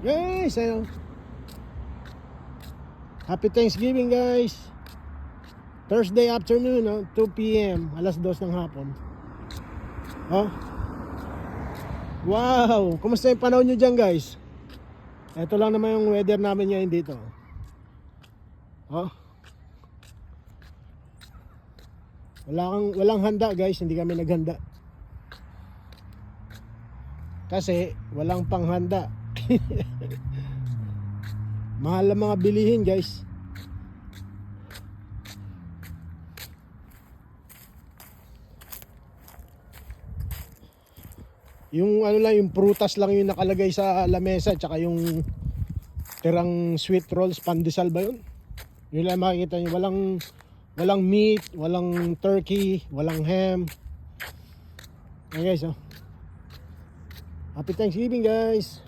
Guys, ayun. Happy Thanksgiving guys. Thursday afternoon, 2 p.m. Alas 2 ng hapon. Oh. Wow, kumusta yung panahon nyo dyan guys? Ito lang naman yung weather namin ngayon dito. Oh. Walang handa guys, hindi kami naghanda. Kasi walang panghanda. Mahal ang mga bilihin guys. Yung ano lang, yung prutas lang yung nakalagay sa lamesa, tsaka yung tirang sweet rolls, pandesal ba yun? Yun lang makikita nyo. Walang meat, walang turkey, walang ham. Ayan guys, oh. Happy Thanksgiving guys.